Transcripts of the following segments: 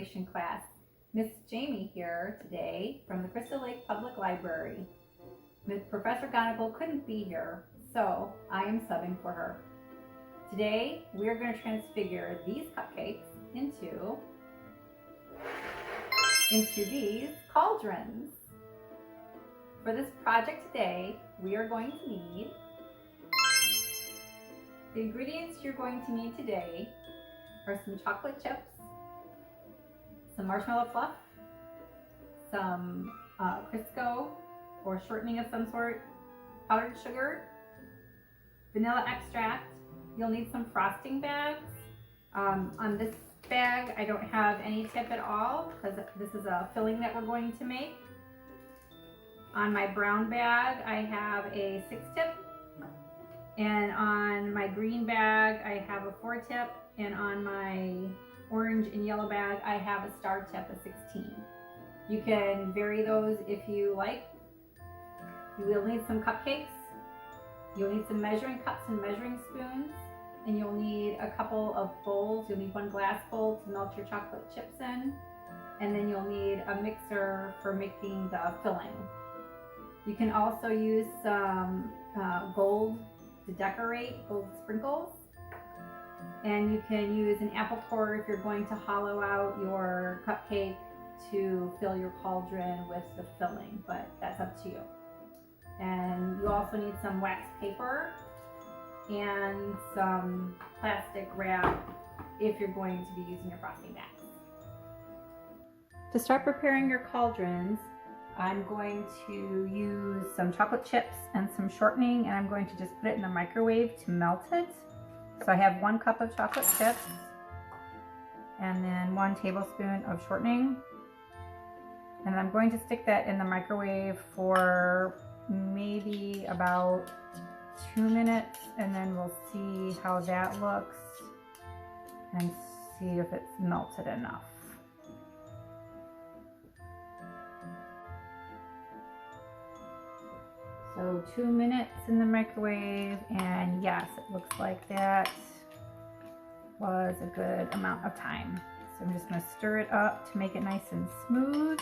Transfiguration class. Miss Jamie here today from the Crystal Lake Public Library. Professor Gonigal couldn't be here, so I am subbing for her. Today we are going to transfigure these cupcakes into these cauldrons. For this project today, we are going to need the ingredients you're going to need today are some chocolate chips, some marshmallow fluff, some Crisco or shortening of some sort, powdered sugar, vanilla extract. You'll need some frosting bags. On this bag, I don't have any tip at all because this is a filling that we're going to make. On my brown bag, I have a 6 tip. And on my green bag, I have a 4 tip. And on my orange and yellow bag, I have a star tip, a 16. You can vary those if you like. You will need some cupcakes. You'll need some measuring cups and measuring spoons. And you'll need a couple of bowls. You'll need one glass bowl to melt your chocolate chips in. And then you'll need a mixer for making the filling. You can also use some gold to decorate, gold sprinkles. And you can use an apple core if you're going to hollow out your cupcake to fill your cauldron with the filling, but that's up to you. And you also need some wax paper and some plastic wrap if you're going to be using your frosting bags. To start preparing your cauldrons, I'm going to use some chocolate chips and some shortening, and I'm going to just put it in the microwave to melt it. So I have 1 cup of chocolate chips and then 1 tablespoon of shortening. And I'm going to stick that in the microwave for maybe about 2 minutes, and then we'll see how that looks and see if it's melted enough. So 2 minutes in the microwave, and yes, it looks like that was a good amount of time. So I'm just going to stir it up to make it nice and smooth.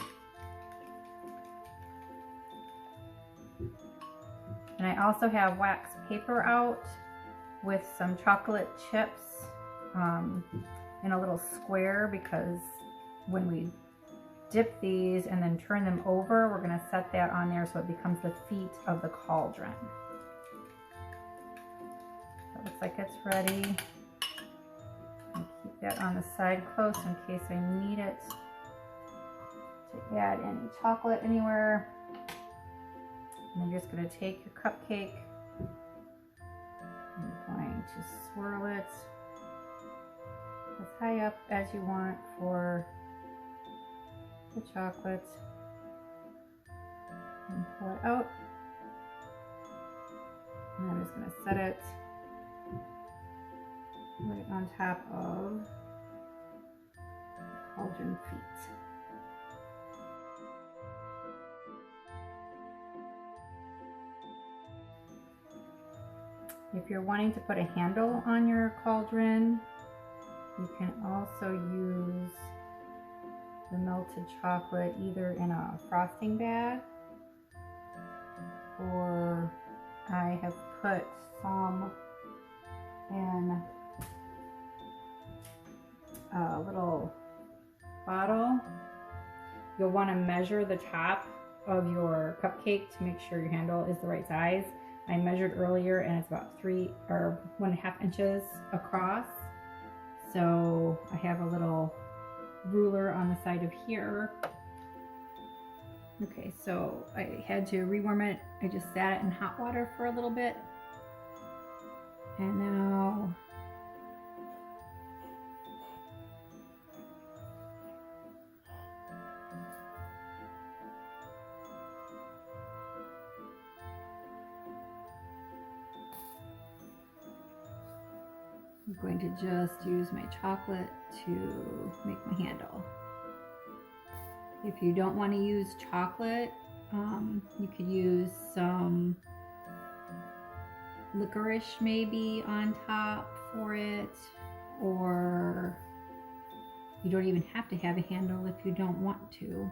And I also have wax paper out with some chocolate chips in a little square, because when we dip these and then turn them over, we're going to set that on there so it becomes the feet of the cauldron. That looks like it's ready. I'll keep that on the side close in case I need it to add any chocolate anywhere. And I'm just going to take your cupcake. I'm going to swirl it as high up as you want for the chocolate, and pull it out. And I'm just going to set it right on top of the cauldron feet. If you're wanting to put a handle on your cauldron, you can also use the melted chocolate either in a frosting bag, or I have put some in a little bottle. You'll want to measure the top of your cupcake to make sure your handle is the right size. I measured earlier and it's about 3 or 1.5 inches across. So I have a little ruler on the side of here. Okay, so I had to rewarm it. I just sat it in hot water for a little bit. And now I'm going to just use my chocolate to make my handle. If you don't want to use chocolate, you could use some licorice maybe on top for it, or You don't even have to have a handle if you don't want to.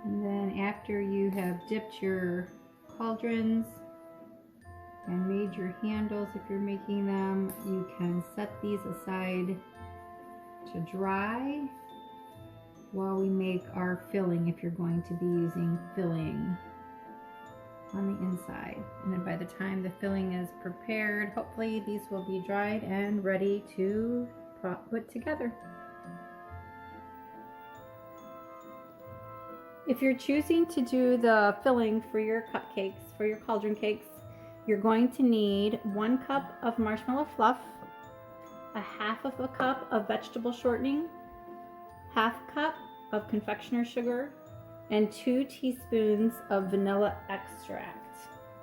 And then after you have dipped your cauldrons and made your handles, if you're making them, you can set these aside to dry while we make our filling, if you're going to be using filling on the inside. And then by the time the filling is prepared, hopefully these will be dried and ready to put together. If you're choosing to do the filling for your cupcakes, for your cauldron cakes, you're going to need 1 cup of marshmallow fluff, a half of a cup of vegetable shortening, half cup of confectioner sugar, and 2 teaspoons of vanilla extract.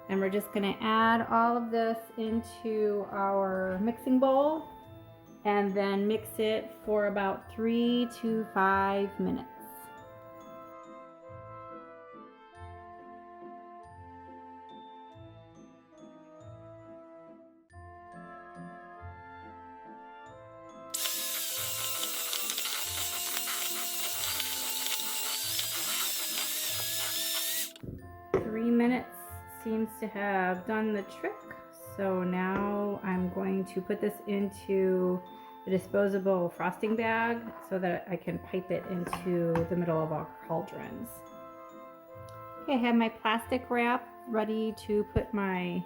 And we're just going to add all of this into our mixing bowl and then mix it for about 3 to 5 minutes. Minutes seems to have done the trick. So now I'm going to put this into a disposable frosting bag so that I can pipe it into the middle of our cauldrons. Okay, I have my plastic wrap ready to put my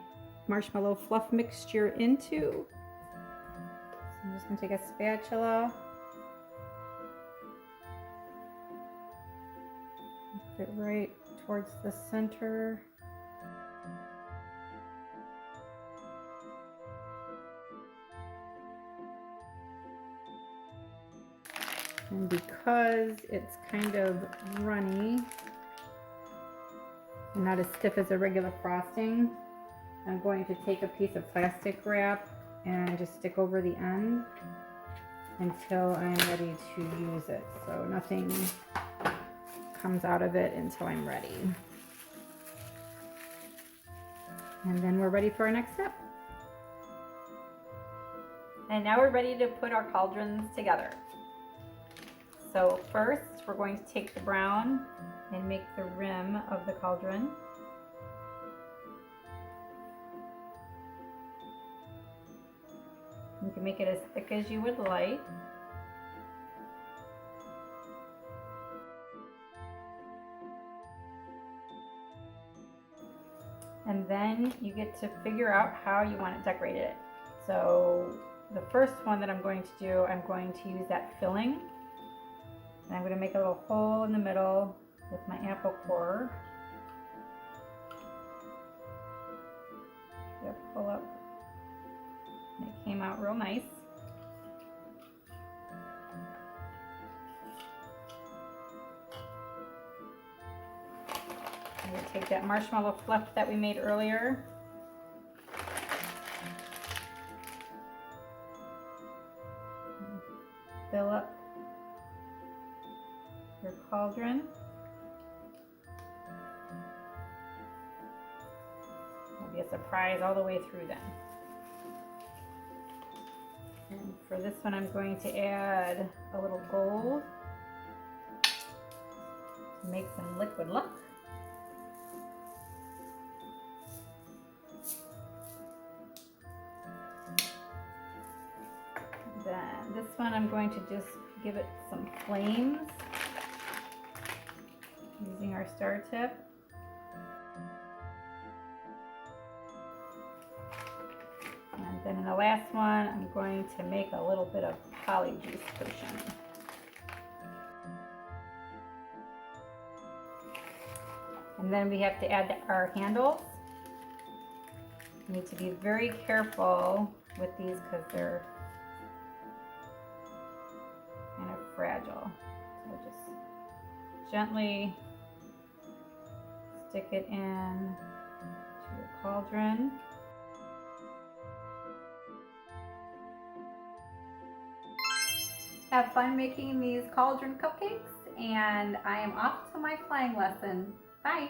marshmallow fluff mixture into. So I'm just going to take a spatula, put it right towards the center. And because it's kind of runny and not as stiff as a regular frosting, I'm going to take a piece of plastic wrap and just stick over the end until I'm ready to use it. So nothing comes out of it until I'm ready. And then we're ready for our next step. And now we're ready to put our cauldrons together. So first we're going to take the brown and make the rim of the cauldron. You can make it as thick as you would like. And then you get to figure out how you want it decorated. So the first one that I'm going to do, I'm going to use that filling. And I'm going to make a little hole in the middle with my apple core. Pull up. And it came out real nice. I'm going to take that marshmallow fluff that we made earlier. Fill up your cauldron. It'll be a surprise all the way through then. And for this one, I'm going to add a little gold to make some liquid look. Then this one, I'm going to just give it some flames using our star tip. And then in the last one, I'm going to make a little bit of polyjuice potion. And then we have to add our handles. You need to be very careful with these because they're kind of fragile. So just gently stick it in to your cauldron. Have fun making these cauldron cupcakes, and I am off to my flying lesson. Bye.